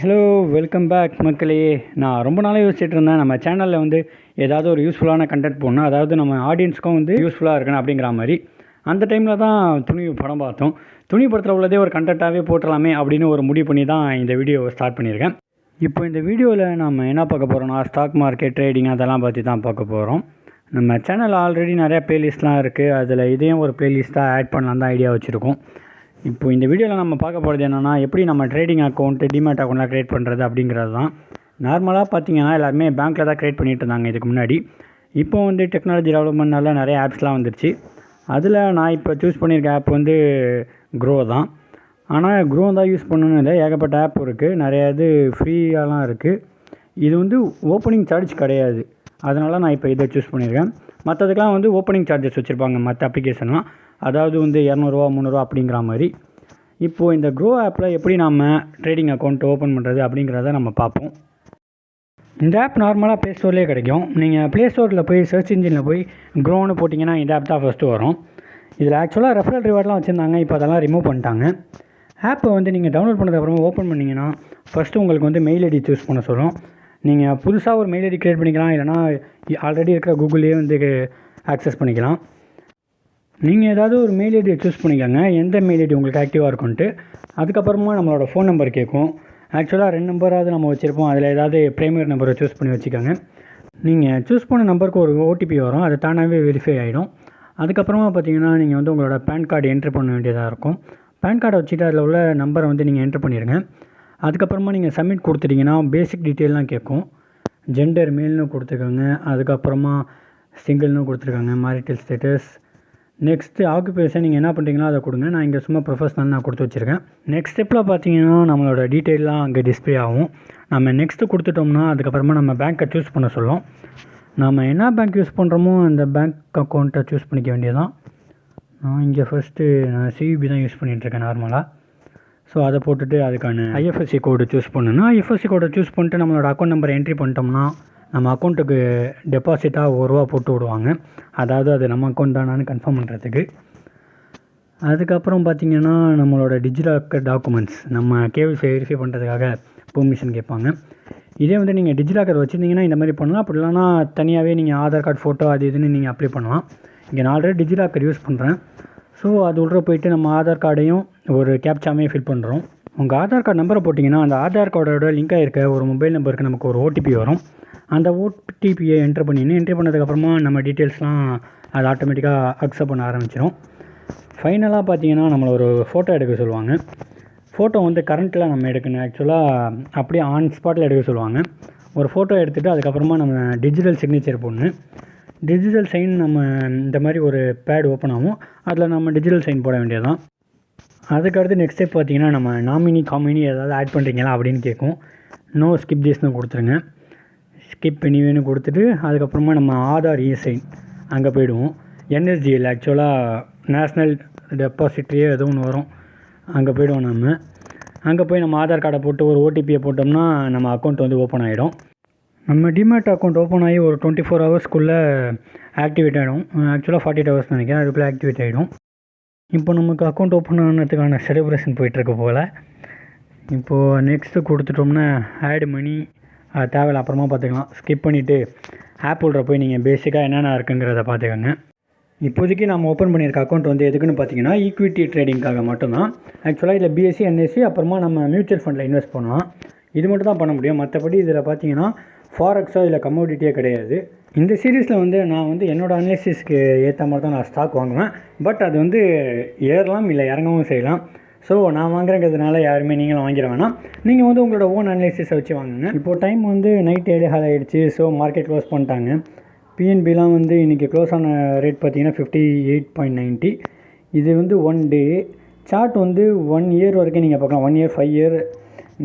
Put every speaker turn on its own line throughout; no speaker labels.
Hello welcome back மக்களே. நான் ரொம்ப நாளாக யோசிச்சுட்டு இருந்தேன், நம்ம சேனலில் வந்து ஏதாவது ஒரு யூஸ்ஃபுல்லான கண்டென்ட் போடணும், அதாவது நம்ம ஆடியன்ஸ்க்கும் வந்து யூஸ்ஃபுல்லாக இருக்கணும் அப்படிங்கிற மாதிரி. அந்த டைமில் தான் துணிவு படம் பார்த்தோம். துணி படத்தில் உள்ளதே ஒரு கண்டென்ட்டாகவே போட்டுடலாமே அப்படின்னு ஒரு முடிவு பண்ணி தான் இந்த வீடியோவை ஸ்டார்ட் பண்ணியிருக்கேன். இப்போ இந்த வீடியோவில் நம்ம என்ன பார்க்க போகிறோம்னா, ஸ்டாக் மார்க்கெட் ட்ரேடிங் அதெல்லாம் பற்றி தான் பார்க்க போகிறோம். நம்ம சேனலில் ஆல்ரெடி நிறையா ப்ளேலிஸ்ட்லாம் இருக்குது, அதில் இதையும் ஒரு ப்ளேலிஸ்ட்டாக ஆட் பண்ணலாம் தான் ஐடியா வச்சுருக்கோம். இப்போ இந்த வீடியோவில் நம்ம பார்க்க போகிறது என்னென்னா, எப்படி நம்ம ட்ரேடிங் அக்கௌண்ட்டு டிமேட் அக்கௌண்ட்லாம் க்ரியேட் பண்ணுறது அப்படிங்கிறது தான். நார்மலாக பார்த்தீங்கன்னா எல்லாருமே பேங்க்கில் தான் க்ரியேட் பண்ணிகிட்டு இருந்தாங்க இதுக்கு முன்னாடி. இப்போ வந்து டெக்னாலஜி டெவலப்மெண்ட்னால நிறைய ஆப்ஸ்லாம் வந்துருச்சு. அதில் நான் இப்போ சூஸ் பண்ணியிருக்க ஆப் வந்து க்ரோ தான். ஆனால் க்ரோ தான் யூஸ் பண்ணணும்னு இல்லை, ஏகப்பட்ட ஆப் இருக்குது, நிறையா இது ஃப்ரீயாலாம் இருக்குது. இது வந்து ஓப்பனிங் சார்ஜ் கிடையாது, அதனால் நான் இப்போ இதை சூஸ் பண்ணியிருக்கேன். மற்றதுக்கெலாம் வந்து ஓப்பனிங் சார்ஜஸ் வச்சுருப்பாங்க மற்ற அப்ளிகேஷன்லாம், அதாவது வந்து 200 300 அப்படிங்கிற மாதிரி. இப்போது இந்த க்ரோ ஆப்பில் எப்படி நம்ம ட்ரேடிங் அக்கௌண்ட் ஓப்பன் பண்ணுறது அப்படிங்கிறத நம்ம பார்ப்போம். இந்த ஆப் நார்மலாக ப்ளே ஸ்டோர்லேயே கிடைக்கும். நீங்கள் ப்ளே ஸ்டோரில் போய் சர்ச் இன்ஜினில் போய் க்ரோன்னு போட்டிங்கன்னா இந்த ஆப் தான் ஃபஸ்ட்டு வரும். இதில் ஆக்சுவலாக ரெஃபரல் ரிவார்ட்லாம் வச்சுருந்தாங்க, இப்போ அதெல்லாம் ரிமூவ் பண்ணிட்டாங்க. ஆப்பை வந்து நீங்கள் டவுன்லோட் பண்ணதுக்கப்புறமா ஓப்பன் பண்ணிங்கன்னா ஃபஸ்ட்டு உங்களுக்கு வந்து மெயில் ஐடி சூஸ் பண்ண சொல்லும். நீங்கள் புதுசாக ஒரு மெயில் ஐடி க்ரியேட் பண்ணிக்கலாம், இல்லைனா ஆல்ரெடி இருக்கிற கூகுள்லேயே வந்து ஆக்சஸ் பண்ணிக்கலாம். நீங்கள் ஏதாவது ஒரு மெயில் ஐடியை சூஸ் பண்ணிக்கோங்க, எந்த மெயில் ஐடி உங்களுக்கு ஆக்டிவாக இருக்குன்ட்டு. அதுக்கப்புறமா நம்மளோட ஃபோன் நம்பர் கேட்கும். ஆக்சுவலாக 2 நம்பராவது நம்ம வச்சுருப்போம், அதில் ஏதாவது ப்ரைமரி நம்பரை சூஸ் பண்ணி வச்சுக்கோங்க. நீங்கள் சூஸ் பண்ண நம்பருக்கு ஒரு ஓடிபி வரும், அது தானாகவே வெரிஃபை ஆகிடும். அதுக்கப்புறமா பார்த்தீங்கன்னா நீங்கள் வந்து உங்களோட பேன் கார்டு என்ட்ரு பண்ண வேண்டியதாக இருக்கும். பேன் கார்டை வச்சுட்டு அதில் உள்ள நம்பரை வந்து நீங்கள் என்ட்ரு பண்ணிடுங்க. அதுக்கப்புறமா நீங்கள் சப்மிட் கொடுத்துட்டிங்கன்னா பேசிக் டீட்டெயிலாம் கேட்கும். ஜெண்டர் மேல்னு கொடுத்துக்கோங்க, அதுக்கப்புறமா சிங்கிள்னு கொடுத்துருக்காங்க, மேரிட்டல் ஸ்டேட்டஸ். நெக்ஸ்ட்டு ஆக்குபேஷன் நீங்கள் என்ன பண்ணுறீங்களோ அதை கொடுங்க. நான் இங்கே சும்மா ப்ரொஃபஷனல் நான் கொடுத்து வச்சுருக்கேன். நெக்ஸ்ட் ஸ்டெப்பில் பார்த்தீங்கன்னா நம்மளோட டீட்டெயிலாம் அங்கே டிஸ்பிளே ஆகும். நம்ம நெக்ஸ்ட்டு கொடுத்துட்டோம்னா அதுக்கப்புறமா நம்ம பேங்க்கை சூஸ் பண்ண சொல்லும். நம்ம என்ன பேங்க் யூஸ் பண்ணுறோமோ அந்த பேங்க் அக்கௌண்ட்டை சூஸ் பண்ணிக்க வேண்டியதான். நான் இங்கே ஃபஸ்ட்டு சியூபி தான் யூஸ் பண்ணிகிட்ருக்கேன் நார்மலாக. ஸோ அதை போட்டுட்டு அதுக்கான ஐஎஃப்எஸ்சி கோடு சூஸ் பண்ணணும். ஐஎஃப்எஸ்சி கோடை சூஸ் பண்ணிட்டு நம்மளோட அக்கௌண்ட் நம்பரை என்ட்ரி பண்ணிட்டோம்னா நம்ம அக்கௌண்ட்டுக்கு டெபாசிட்டாக ₹1 போட்டு விடுவாங்க, அதாவது அது நம்ம அக்கௌண்ட் தானான்னு கன்ஃபார்ம் பண்ணுறதுக்கு. அதுக்கப்புறம் பார்த்திங்கன்னா நம்மளோட டிஜிலாக்கர் டாக்குமெண்ட்ஸ் நம்ம கேவிசி வெரிஃபை பண்ணுறதுக்காக பெர்மிஷன் கேட்பாங்க. இதே வந்து நீங்கள் டிஜிலாக்கர் வச்சுருந்தீங்கன்னா இந்த மாதிரி பண்ணலாம், அப்படி இல்லைனா தனியாகவே நீங்கள் ஆதார் கார்டு ஃபோட்டோ அது இதுன்னு நீங்கள் அப்ளை பண்ணலாம். இங்கே நான் ஆல்ரெடி டிஜிலாக்கர் யூஸ் பண்ணுறேன். ஸோ அது உள்ள போய்ட்டு நம்ம ஆதார் கார்டையும் ஒரு கேப்சாமே ஃபில் பண்ணுறோம். உங்கள் ஆதார் கார்டு நம்பரை போட்டிங்கன்னா அந்த ஆதார் கார்டோட லிங்காக இருக்க ஒரு மொபைல் நம்பருக்கு நமக்கு ஒரு ஓடிபி வரும். அந்த ஓடிபியை என்ட்ரு பண்ணதுக்கப்புறமா நம்ம டீட்டெயில்ஸ்லாம் அது ஆட்டோமேட்டிக்காக அக்செப்ட் பண்ண ஆரம்பிச்சிடும். ஃபைனலாக பார்த்தீங்கன்னா நம்மளை ஒரு ஃபோட்டோ எடுக்க சொல்லுவாங்க. ஃபோட்டோ வந்து கரண்ட்டில் நம்ம எடுக்கணும், ஆக்சுவலாக அப்படியே ஆன் ஸ்பாட்டில் எடுக்க சொல்லுவாங்க. ஒரு ஃபோட்டோ எடுத்துகிட்டு அதுக்கப்புறமா நம்ம டிஜிட்டல் சிக்னேச்சர் போடணும். டிஜிட்டல் சைன் நம்ம இந்த மாதிரி ஒரு பேட் ஓப்பன் ஆகும், அதில் நம்ம டிஜிட்டல் சைன் போட வேண்டியதான். அதுக்கடுத்து நெக்ஸ்ட் ஸ்டெப் பார்த்தீங்கன்னா நம்ம நாமினி காமினி ஏதாவது ஆட் பண்ணுறீங்களா அப்படின்னு கேட்கும். நோ ஸ்கிப் திஸ்னு கொடுத்துருங்க. ஸ்கிப் எனிவேன்னு கொடுத்துட்டு அதுக்கப்புறமா நம்ம ஆதார் இசைன் அங்கே போய்டுவோம். என்எஸ்டிஎல் ஆக்சுவலாக நேஷ்னல் டெபாசிட்ரியே எதுவும் ஒன்று வரும், அங்கே போய்டுவோம். அங்கே போய் நம்ம ஆதார் கார்டை போட்டு ஒரு ஓடிபியை போட்டோம்னா நம்ம அக்கௌண்ட் வந்து ஓப்பன் ஆகிடும். நம்ம டிமேட் அக்கௌண்ட் ஓப்பன் ஆகி ஒரு 24 ஹவர்ஸ்க்குள்ளே ஆக்டிவேட் ஆகிடும். ஆக்சுவலாக 48 ஹவர்ஸ் நினைக்கிறேன், அதுக்குள்ளே ஆக்டிவேட் ஆகிடும். இப்போ நமக்கு அக்கௌண்ட் ஓப்பன் ஆனதுக்கான செலிப்ரேஷன் போயிட்டுருக்கு போல். இப்போது நெக்ஸ்ட்டு கொடுத்துட்டோம்னா ஆட் மணி தேவையில்ல, அப்புறமா பார்த்துக்கலாம். ஸ்கிப் பண்ணிவிட்டு ஆப் உள்ள போய் நீங்கள் பேசிக்காக என்னென்ன இருக்குங்கிறத பார்த்துக்கோங்க. இப்போதைக்கு நம்ம ஓப்பன் பண்ணியிருக்க அக்கௌண்ட் வந்து எதுக்குன்னு பார்த்தீங்கன்னா ஈக்விட்டி ட்ரேடிங்காக மட்டும்தான். ஆக்சுவலாக இதில் பிஎஸ்சி என்எஸ்சி அப்புறமா நம்ம மியூச்சுவல் ஃபண்டில் இன்வெஸ்ட் பண்ணலாம், இது மட்டும் தான் பண்ண முடியும். மற்றபடி இதில் பார்த்தீங்கன்னா ஃபாரெக்ஸோ இல்லை கமோடிட்டியே கிடையாது. இந்த சீரீஸில் வந்து நான் வந்து என்னோடய அனாலிசிஸ்க்கு ஏற்ற மாதிரி தான் நான் ஸ்டாக் வாங்குவேன். பட் அது வந்து ஏறலாம் இல்லை இறங்கவும் செய்யலாம். ஸோ நான் வாங்குறேங்கிறதுனால யாருமே நீங்களும் வாங்கிட வேணாம், நீங்கள் வந்து உங்களோட ஓன் அனாலிசிஸை வச்சு வாங்குங்க. இப்போது டைம் வந்து நைட் 7 ஆகிடுச்சு. ஸோ மார்க்கெட் க்ளோஸ் பண்ணிட்டாங்க. பிஎன்பிலாம் வந்து இன்றைக்கி க்ளோஸ் ஆன ரேட் பார்த்திங்கன்னா 58.90. இது வந்து 1 டே சார்ட் வந்து 1 இயர் வரைக்கும் நீங்கள் பார்க்கலாம். 1 இயர் 5 இயர்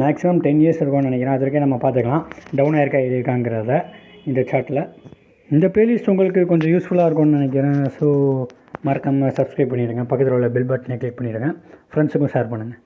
மேக்ஸிமம் 10 இயர்ஸ் இருக்கும்னு நினைக்கிறேன். அது வரைக்கும் நம்ம பார்த்துக்கலாம் டவுன் ஆயிருக்கா இருக்காங்கிறத இந்த சார்ட்டில். இந்த ப்ளேலிஸ்ட் உங்களுக்கு கொஞ்சம் யூஸ்ஃபுல்லாக இருக்கும்னு நினைக்கிறேன். ஸோ மறக்காமல் சப்ஸ்கிரைப் பண்ணிடுங்க, பக்கத்தில் உள்ள பெல் பட்டனை கிளிக் பண்ணிடுங்க, ஃப்ரெண்ட்ஸுக்கும் ஷேர் பண்ணுங்கள்.